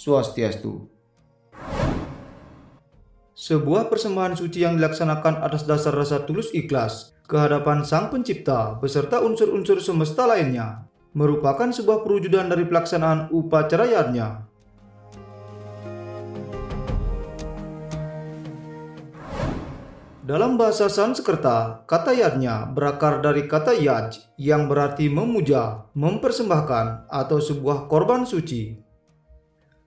Swastiastu. Sebuah persembahan suci yang dilaksanakan atas dasar rasa tulus ikhlas kehadapan Sang Pencipta beserta unsur-unsur semesta lainnya merupakan sebuah perwujudan dari pelaksanaan upacara yajna. Dalam bahasa Sanskerta, kata yajna berakar dari kata yaj yang berarti memuja, mempersembahkan, atau sebuah korban suci.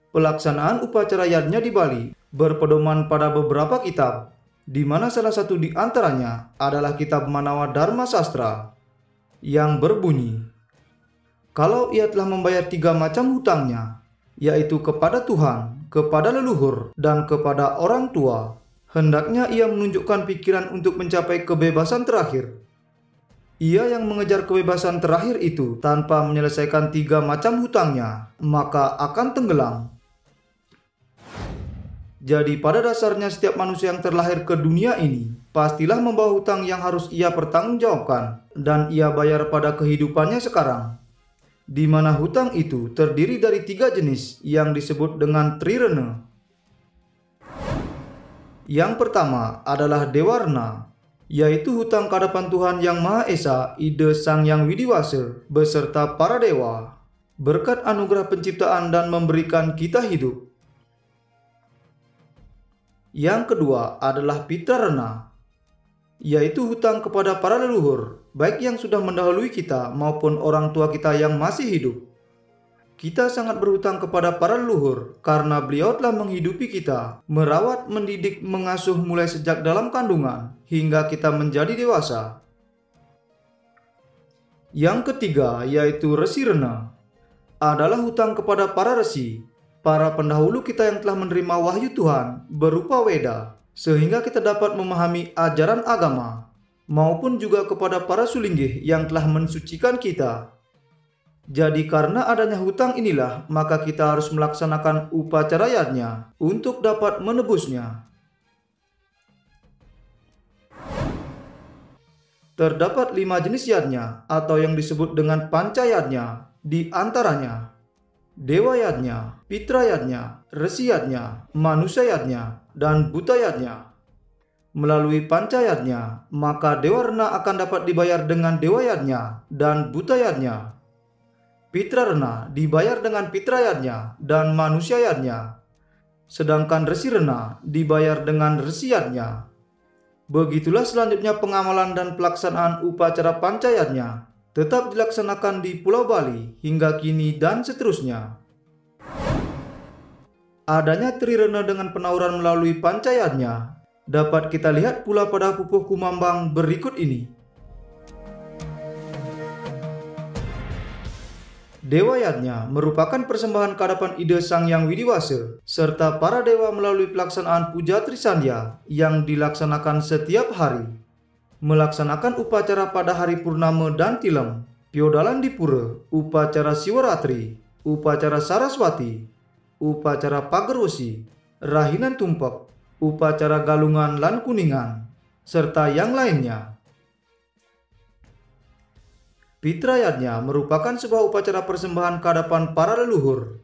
Pelaksanaan upacara yajna di Bali berpedoman pada beberapa kitab, di mana salah satu di antaranya adalah kitab Manawa Dharma Sastra yang berbunyi, kalau ia telah membayar 3 macam hutangnya, yaitu kepada Tuhan, kepada leluhur, dan kepada orang tua, hendaknya ia menunjukkan pikiran untuk mencapai kebebasan terakhir. Ia yang mengejar kebebasan terakhir itu tanpa menyelesaikan 3 macam hutangnya, maka akan tenggelam. Jadi pada dasarnya setiap manusia yang terlahir ke dunia ini pastilah membawa hutang yang harus ia pertanggungjawabkan dan ia bayar pada kehidupannya sekarang. Di mana hutang itu terdiri dari 3 jenis yang disebut dengan trirena. Yang pertama adalah dewarna, yaitu hutang ke hadapan Tuhan Yang Maha Esa, Ide Sang Yang Widiwasa, beserta para dewa, berkat anugerah penciptaan dan memberikan kita hidup. Yang kedua adalah pitrarena, yaitu hutang kepada para leluhur, baik yang sudah mendahului kita maupun orang tua kita yang masih hidup. Kita sangat berhutang kepada para leluhur karena beliau telah menghidupi kita, merawat, mendidik, mengasuh mulai sejak dalam kandungan hingga kita menjadi dewasa. Yang ketiga yaitu resirena, adalah hutang kepada para resi, para pendahulu kita yang telah menerima wahyu Tuhan berupa Weda, sehingga kita dapat memahami ajaran agama, maupun juga kepada para sulinggih yang telah mensucikan kita. Jadi karena adanya hutang inilah, maka kita harus melaksanakan upacara yajna untuk dapat menebusnya. Terdapat 5 jenis yajna atau yang disebut dengan panca yajna, di antaranya Dewa yajna, Pitra yajna, Resi yajna, Manusia yajna, dan Buta yajna. Melalui panca yajna, maka dewarna akan dapat dibayar dengan dewa yajna dan buta yajna. Pitrarena dibayar dengan pitra yajna dan manusia yajna. Sedangkan resi rena dibayar dengan resi yajna. Begitulah selanjutnya pengamalan dan pelaksanaan upacara panca yajna tetap dilaksanakan di Pulau Bali hingga kini dan seterusnya. Adanya trirena dengan penauran melalui panca yajna dapat kita lihat pula pada pupuh kumambang berikut ini. Dewa yajna merupakan persembahan ke hadapan Ide Sang Yang Widiwasa serta para dewa melalui pelaksanaan puja Trisandya yang dilaksanakan setiap hari. Melaksanakan upacara pada hari purnama dan tilem, piodalan di pura, upacara Siwaratri, upacara Saraswati, upacara Pagerwesi, rahinan tumpak, upacara galungan lan kuningan, serta yang lainnya. Pitra yajna merupakan sebuah upacara persembahan ke hadapan para leluhur.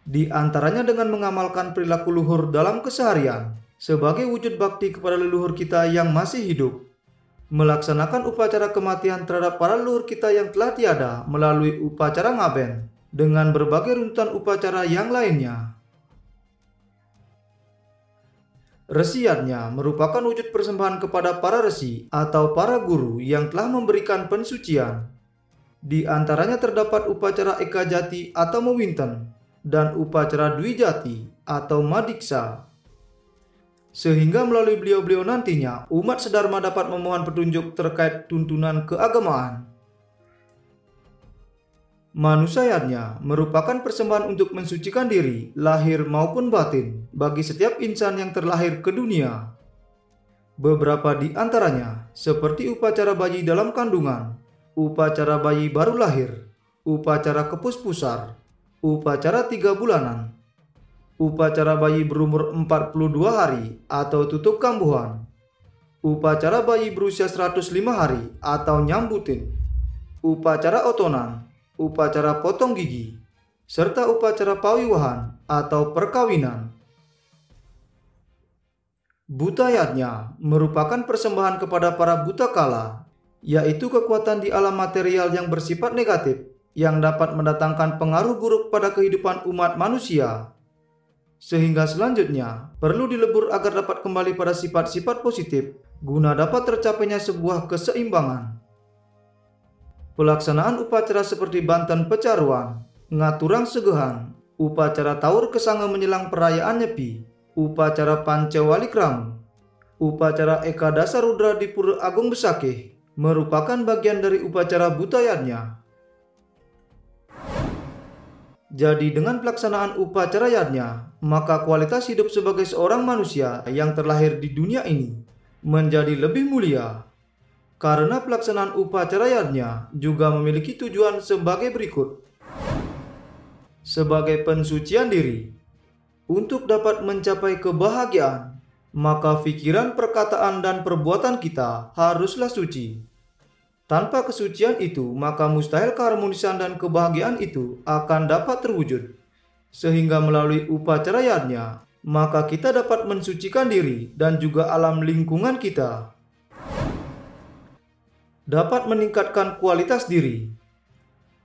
Di antaranya dengan mengamalkan perilaku luhur dalam keseharian sebagai wujud bakti kepada leluhur kita yang masih hidup. Melaksanakan upacara kematian terhadap para leluhur kita yang telah tiada melalui upacara ngaben dengan berbagai runtutan upacara yang lainnya. Resi yajna merupakan wujud persembahan kepada para resi atau para guru yang telah memberikan pensucian. Di antaranya terdapat upacara Eka Jati atau Mewinten dan upacara Dwi Jati atau Madiksa. Sehingga melalui beliau-beliau nantinya umat sedharma dapat memohon petunjuk terkait tuntunan keagamaan. Manusia yajna merupakan persembahan untuk mensucikan diri, lahir maupun batin, bagi setiap insan yang terlahir ke dunia. Beberapa di antaranya seperti upacara bayi dalam kandungan, upacara bayi baru lahir, upacara kepuspusar, upacara 3 bulanan, upacara bayi berumur 42 hari atau tutup kambuhan, upacara bayi berusia 105 hari atau nyambutin, upacara otonan, upacara potong gigi, serta upacara pawiwahan atau perkawinan. Buta yajna merupakan persembahan kepada para buta kala, yaitu kekuatan di alam material yang bersifat negatif yang dapat mendatangkan pengaruh buruk pada kehidupan umat manusia. Sehingga selanjutnya perlu dilebur agar dapat kembali pada sifat-sifat positif guna dapat tercapainya sebuah keseimbangan. Pelaksanaan upacara seperti banten pecaruan, ngaturang segehan, upacara taur kesanga menjelang perayaan Nyepi, upacara Pancawalikramu, upacara Eka Dasa Rudra di Pura Agung Besakeh merupakan bagian dari upacara buta yajna. Jadi dengan pelaksanaan upacara yajna, maka kualitas hidup sebagai seorang manusia yang terlahir di dunia ini menjadi lebih mulia. Karena pelaksanaan upacara yajna juga memiliki tujuan sebagai berikut. Sebagai pensucian diri, untuk dapat mencapai kebahagiaan, maka pikiran, perkataan, dan perbuatan kita haruslah suci. Tanpa kesucian itu, maka mustahil keharmonisan dan kebahagiaan itu akan dapat terwujud. Sehingga melalui upacara yajna, maka kita dapat mensucikan diri dan juga alam lingkungan kita. Dapat meningkatkan kualitas diri.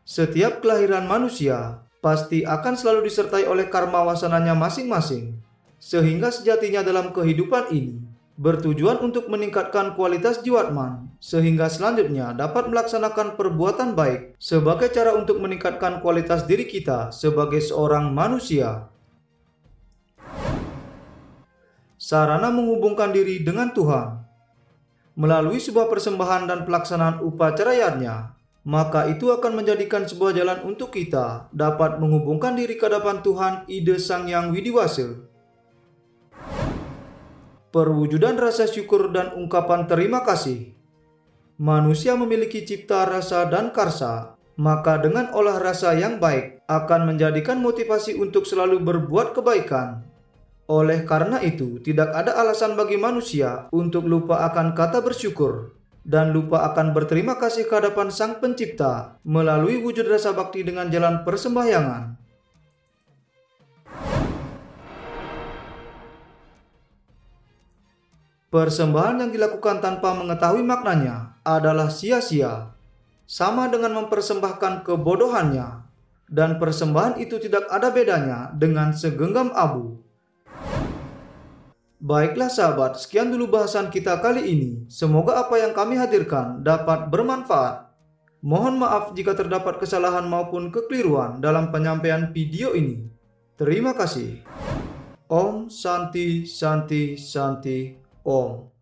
Setiap kelahiran manusia pasti akan selalu disertai oleh karma wasananya masing-masing, sehingga sejatinya dalam kehidupan ini bertujuan untuk meningkatkan kualitas jiwatman, sehingga selanjutnya dapat melaksanakan perbuatan baik sebagai cara untuk meningkatkan kualitas diri kita sebagai seorang manusia. Sarana menghubungkan diri dengan Tuhan. Melalui sebuah persembahan dan pelaksanaan upacara yajna, maka itu akan menjadikan sebuah jalan untuk kita dapat menghubungkan diri ke hadapan Tuhan Ide Sang Yang Widiwasa. Perwujudan rasa syukur dan ungkapan terima kasih. Manusia memiliki cipta rasa dan karsa, maka dengan olah rasa yang baik akan menjadikan motivasi untuk selalu berbuat kebaikan. Oleh karena itu, tidak ada alasan bagi manusia untuk lupa akan kata bersyukur dan lupa akan berterima kasih ke hadapan Sang Pencipta melalui wujud rasa bakti dengan jalan persembahyangan. Persembahan yang dilakukan tanpa mengetahui maknanya adalah sia-sia, sama dengan mempersembahkan kebodohannya, dan persembahan itu tidak ada bedanya dengan segenggam abu. Baiklah sahabat, sekian dulu bahasan kita kali ini. Semoga apa yang kami hadirkan dapat bermanfaat. Mohon maaf jika terdapat kesalahan maupun kekeliruan dalam penyampaian video ini. Terima kasih. Om Santi Santi Santi Om.